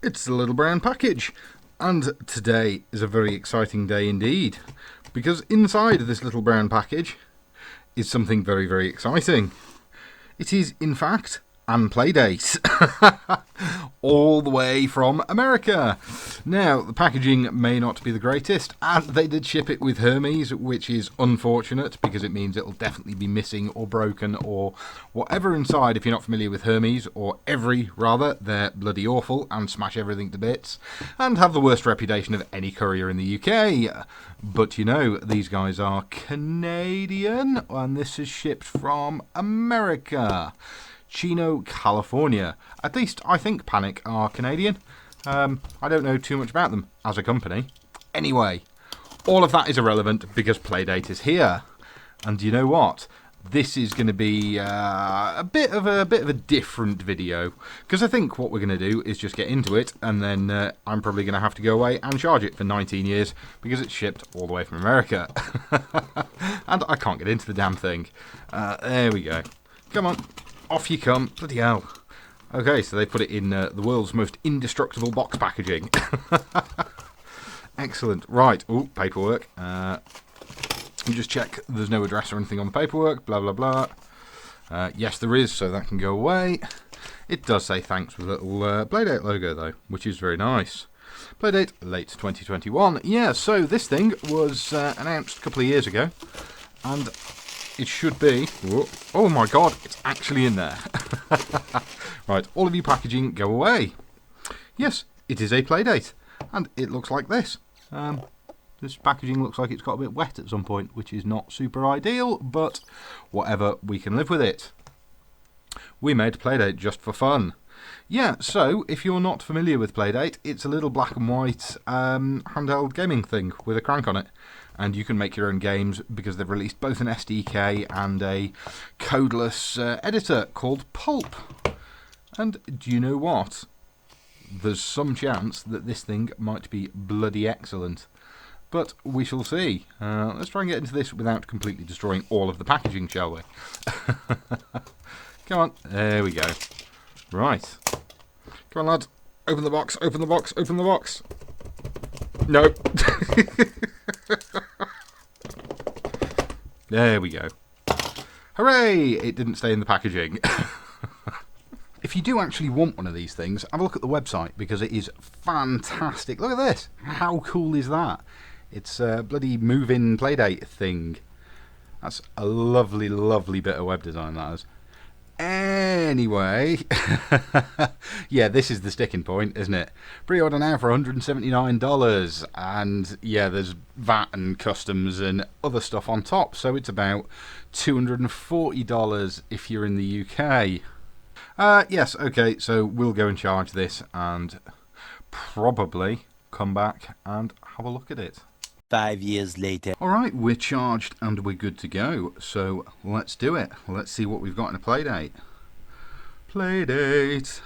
It's the little brown package, and today is a very exciting day indeed, because inside of this little brown package is something very, very exciting. It is, in fact, an Playdate, all the way from America. Now, the packaging may not be the greatest, and they did ship it with Hermes, which is unfortunate because it means it'll definitely be missing or broken or whatever inside. If you're not familiar with Hermes, or Every rather, they're bloody awful and smash everything to bits and have the worst reputation of any courier in the UK. But you know, these guys are Canadian, and this is shipped from America. Chino, California. At least I think Panic are Canadian. I don't know too much about them as a company. Anyway, all of that is irrelevant because Playdate is here. And you know what? This is going to be a bit of a different video, because I think what we're going to do is just get into it, and then I'm probably going to have to go away and charge it for 19 years because it's shipped all the way from America. And I can't get into the damn thing. There we go. Come on. Off you come. Bloody hell. Okay, so they put it in the world's most indestructible box packaging. Excellent. Right. Oh, paperwork. You just check there's no address or anything on the paperwork. Blah, blah, blah. Yes, there is, so that can go away. It does say thanks with a little Playdate logo, though, which is very nice. Playdate, late 2021. Yeah, so this thing was announced a couple of years ago. And it should be... Whoa, oh my god, it's actually in there. Right, all of you packaging, go away. Yes, it is a Playdate. And it looks like this. This packaging looks like it's got a bit wet at some point, which is not super ideal, but whatever, we can live with it. We made Playdate just for fun. Yeah, so if you're not familiar with Playdate, it's a little black and white handheld gaming thing with a crank on it. And you can make your own games because they've released both an SDK and a codeless editor called Pulp. And do you know what? There's some chance that this thing might be bloody excellent. But we shall see. Let's try and get into this without completely destroying all of the packaging, shall we? Come on. There we go. Right. Come on, lads. Open the box, open the box, open the box. No. There we go. Hooray! It didn't stay in the packaging. If you do actually want one of these things, have a look at the website because it is fantastic. Look at this. How cool is that? It's a bloody move-in Playdate thing. That's a lovely, lovely bit of web design, that is. Anyway, yeah, this is the sticking point, isn't it? Pre-order now for $179, and yeah, there's VAT and customs and other stuff on top, so it's about $240 if you're in the UK. Yes, okay, so we'll go and charge this and probably come back and have a look at it. 5 years later. Alright, we're charged and we're good to go, so let's do it. Let's see what we've got in a Playdate. Playdate.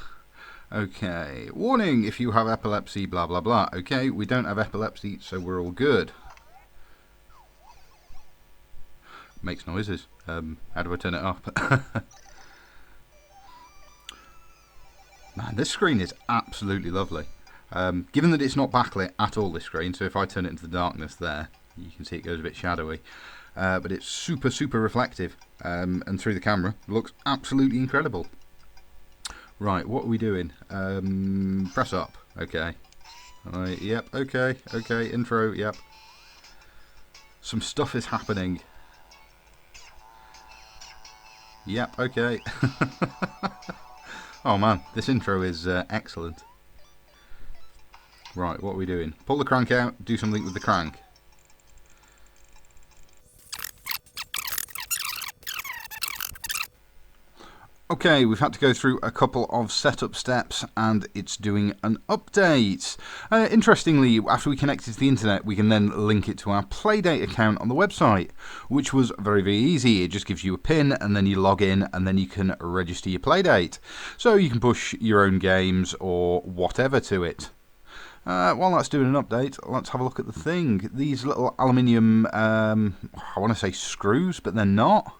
Okay, warning if you have epilepsy, blah blah blah. Okay, we don't have epilepsy, so we're all good. Makes noises. How do I turn it up? Man, this screen is absolutely lovely. Given that it's not backlit at all, this screen, so if I turn it into the darkness there, you can see it goes a bit shadowy. But it's super, super reflective, and through the camera, looks absolutely incredible. Right, what are we doing? Press up, okay. Yep, okay, okay, intro, yep. Some stuff is happening. Yep, okay. Oh man, this intro is excellent. Right, what are we doing? Pull the crank out, do something with the crank. Okay, we've had to go through a couple of setup steps and it's doing an update. Interestingly, after we connect it to the internet, we can then link it to our Playdate account on the website, which was very, very easy. It just gives you a PIN and then you log in and then you can register your Playdate. So you can push your own games or whatever to it. While that's doing an update, let's have a look at the thing. These little aluminium, I want to say screws, but they're not.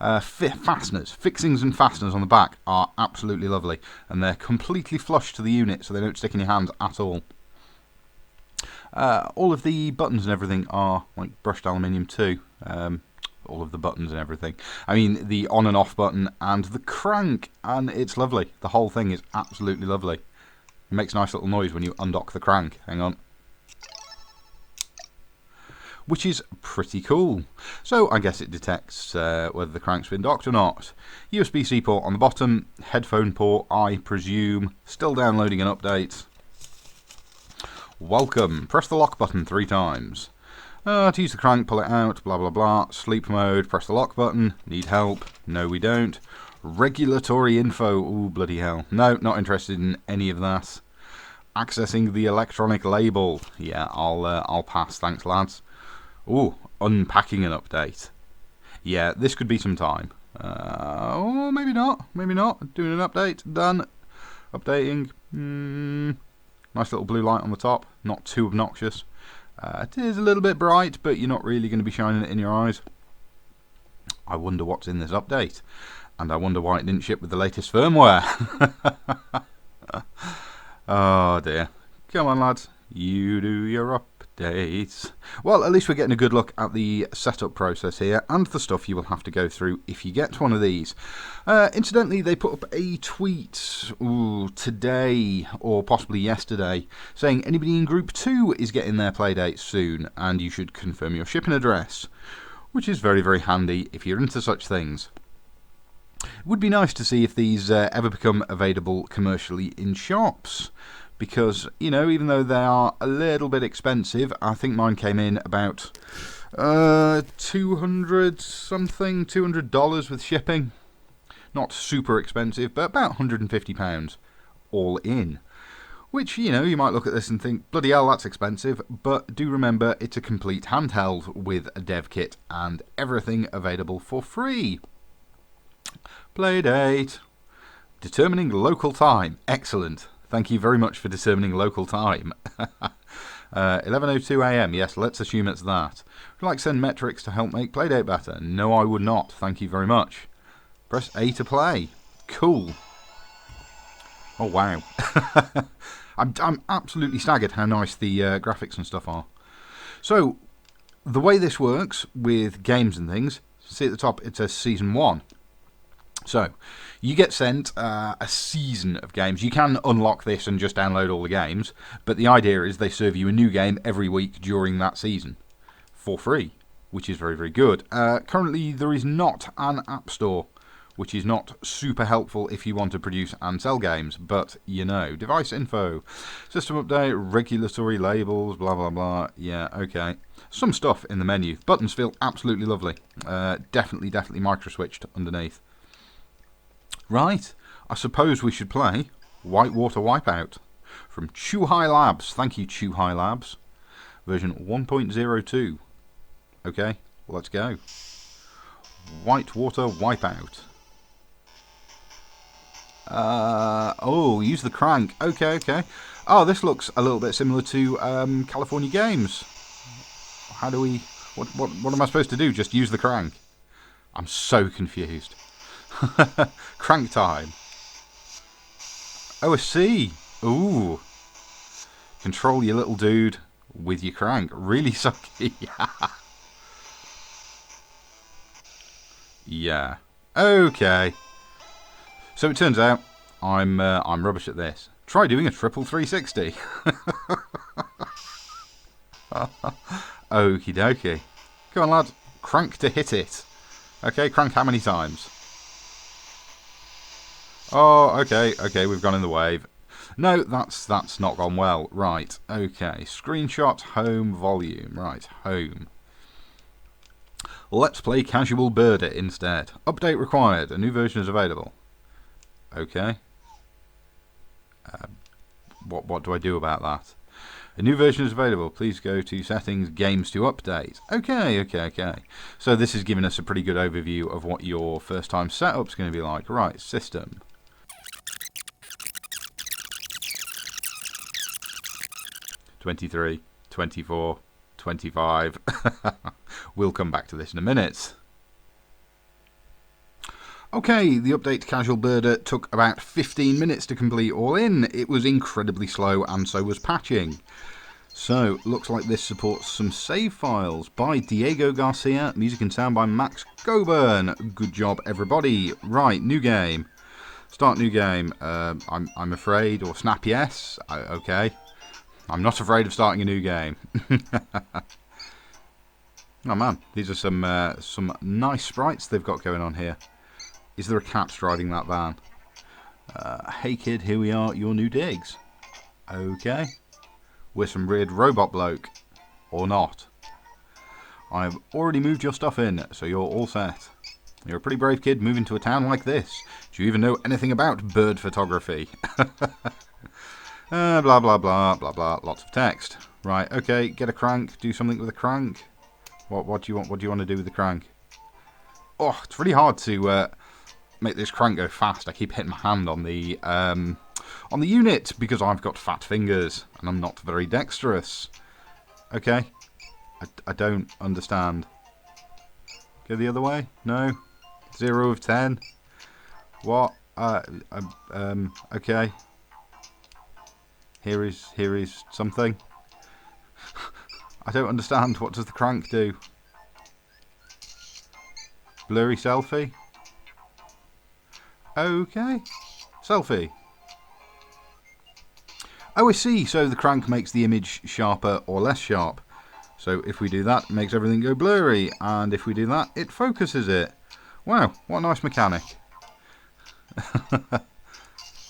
Fasteners, fixings and fasteners on the back are absolutely lovely, and they're completely flush to the unit, so they don't stick in your hands at all. All of the buttons and everything are like brushed aluminium too. All of the buttons and everything. I mean, the on and off button and the crank, and it's lovely. The whole thing is absolutely lovely. It makes a nice little noise when you undock the crank. Hang on. Which is pretty cool. So I guess it detects whether the crank's been docked or not. USB-C port on the bottom, headphone port, I presume. Still downloading an update. Welcome. Press the lock button 3 times. To use the crank, pull it out, blah blah blah. Sleep mode, press the lock button. Need help? No, we don't. Regulatory info. Ooh, bloody hell. No, not interested in any of that. Accessing the electronic label. Yeah, I'll pass. Thanks, lads. Ooh, unpacking an update. Yeah, this could be some time. Oh, maybe not. Maybe not. Doing an update. Done. Updating. Nice little blue light on the top. Not too obnoxious. It is a little bit bright, but you're not really going to be shining it in your eyes. I wonder what's in this update. And I wonder why it didn't ship with the latest firmware. Oh dear. Come on, lads. You do your updates. Well, at least we're getting a good look at the setup process here and the stuff you will have to go through if you get one of these. Incidentally, they put up a tweet today or possibly yesterday saying anybody in Group 2 is getting their Playdate soon and you should confirm your shipping address, which is very, very handy if you're into such things. It would be nice to see if these ever become available commercially in shops. Because, you know, even though they are a little bit expensive, I think mine came in about $200 with shipping. Not super expensive, but about £150 all in. Which, you know, you might look at this and think, bloody hell, that's expensive. But do remember, it's a complete handheld with a dev kit and everything available for free. Playdate. Determining local time. Excellent. Thank you very much for determining local time. 11:02 AM. Yes, let's assume it's that. Would you like to send metrics to help make Playdate better? No, I would not. Thank you very much. Press A to play. Cool. Oh, wow. I'm absolutely staggered how nice the graphics and stuff are. So, the way this works with games and things, see at the top it says Season 1. So, you get sent a season of games. You can unlock this and just download all the games, but the idea is they serve you a new game every week during that season for free, which is very, very good. Currently, there is not an app store, which is not super helpful if you want to produce and sell games, but you know. Device info, system update, regulatory labels, blah, blah, blah. Yeah, okay. Some stuff in the menu. Buttons feel absolutely lovely. Definitely micro-switched underneath. Right, I suppose we should play Whitewater Wipeout from Chuhai Labs. Thank you, Chuhai Labs. Version 1.02. Okay, let's go. Whitewater Wipeout. Use the crank. Okay. Oh, this looks a little bit similar to California Games. How do we... What am I supposed to do? Just use the crank? I'm so confused. Crank time. Oh, I see. Ooh. Control your little dude with your crank. Really sucky. Yeah. Okay. So it turns out I'm rubbish at this. Try doing a triple 360. Okie dokie. Come on, lad. Crank to hit it. Okay, crank how many times? Oh, okay, we've gone in the wave. No, that's not gone well. Right, okay. Screenshot, home, volume. Right, home. Let's play Casual Birder instead. Update required. A new version is available. Okay. What do I do about that? A new version is available. Please go to settings, games to update. Okay. So this is giving us a pretty good overview of what your first time setup's going to be like. Right, system. $23, $24, $25. We'll come back to this in a minute. Okay, the update to Casual Birder took about 15 minutes to complete all in. It was incredibly slow and so was patching. So, looks like this supports some save files by Diego Garcia, music and sound by Max Coburn. Good job, everybody. Right, new game. Start new game. I'm afraid, or snap yes. Okay. I'm not afraid of starting a new game. Oh man, these are some nice sprites they've got going on here. Is there a cat driving that van? Hey kid, here we are, your new digs. Okay. We're some weird robot bloke. Or not. I've already moved your stuff in, so you're all set. You're a pretty brave kid moving to a town like this. Do you even know anything about bird photography? Blah blah blah blah blah. Lots of text. Right. Okay. Get a crank. Do something with a crank. What do you want? What do you want to do with the crank? Oh, it's really hard to make this crank go fast. I keep hitting my hand on the unit because I've got fat fingers and I'm not very dexterous. Okay. I don't understand. Go the other way? No. 0 of 10. What? Okay. Here is something. I don't understand. What does the crank do? Blurry selfie? Okay. Selfie. Oh, I see. So the crank makes the image sharper or less sharp. So if we do that, it makes everything go blurry. And if we do that, it focuses it. Wow, what a nice mechanic.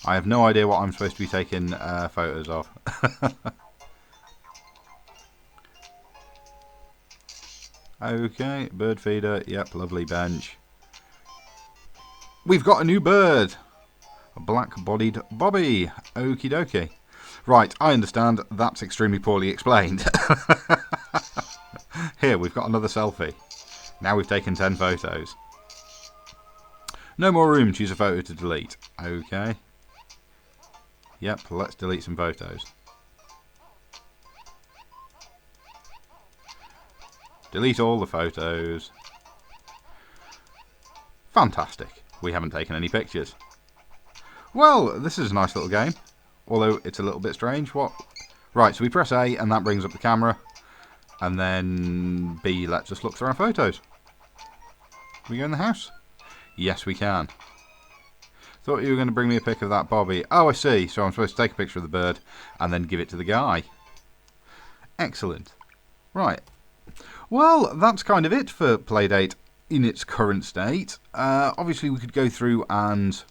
I have no idea what I'm supposed to be taking photos of. Okay, bird feeder. Yep, lovely bench. We've got a new bird. A black-bodied bobby. Okie dokie. Right, I understand. That's extremely poorly explained. Here, we've got another selfie. Now we've taken 10 photos. No more room. Choose a photo to delete. Okay. Yep, let's delete some photos. Delete all the photos. Fantastic. We haven't taken any pictures. Well, this is a nice little game. Although it's a little bit strange. What? Right, so we press A and that brings up the camera. And then B lets us look through our photos. Can we go in the house? Yes, we can. Thought you were going to bring me a pic of that Bobby. Oh, I see. So I'm supposed to take a picture of the bird and then give it to the guy. Excellent. Right. Well, that's kind of it for Playdate in its current state. Obviously, we could go through and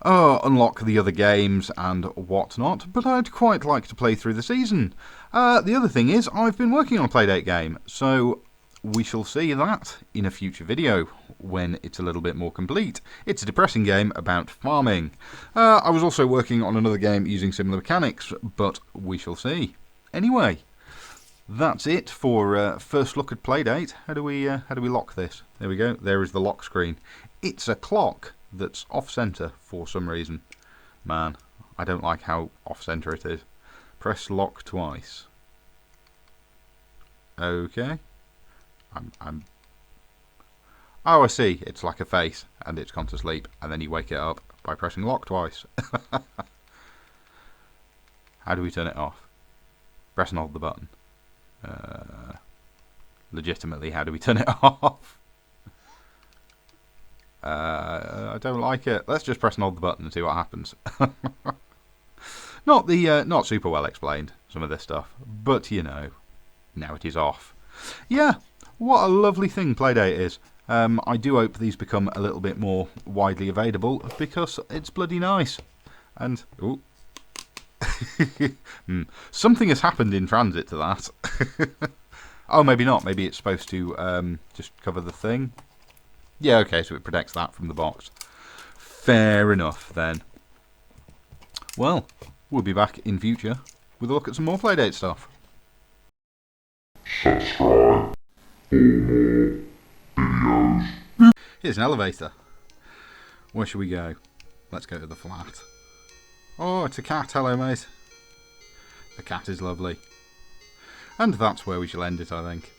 unlock the other games and whatnot, but I'd quite like to play through the season. The other thing is, I've been working on a Playdate game, so we shall see that in a future video when it's a little bit more complete. It's a depressing game about farming. I was also working on another game using similar mechanics, but we shall see. Anyway, that's it for first look at Playdate. How do we lock this? There we go. There is the lock screen. It's a clock that's off-center for some reason. Man, I don't like how off-center it is. Press lock twice. Okay. Oh, I see. It's like a face, and it's gone to sleep, and then you wake it up by pressing lock twice. How do we turn it off? Press and hold the button. Legitimately, how do we turn it off? I don't like it. Let's just press and hold the button and see what happens. Not super well explained, some of this stuff, but you know, now it is off. Yeah, what a lovely thing Playdate is. I do hope these become a little bit more widely available because it's bloody nice. And ooh. Something has happened in transit to that. Oh, maybe not. Maybe it's supposed to just cover the thing. Yeah, okay, so it protects that from the box. Fair enough, then. Well, we'll be back in future with a look at some more Playdate stuff. Subscribe for more videos. Here's an elevator. Where should we go? Let's go to the flat. Oh, it's a cat. Hello, mate. The cat is lovely. And that's where we shall end it, I think.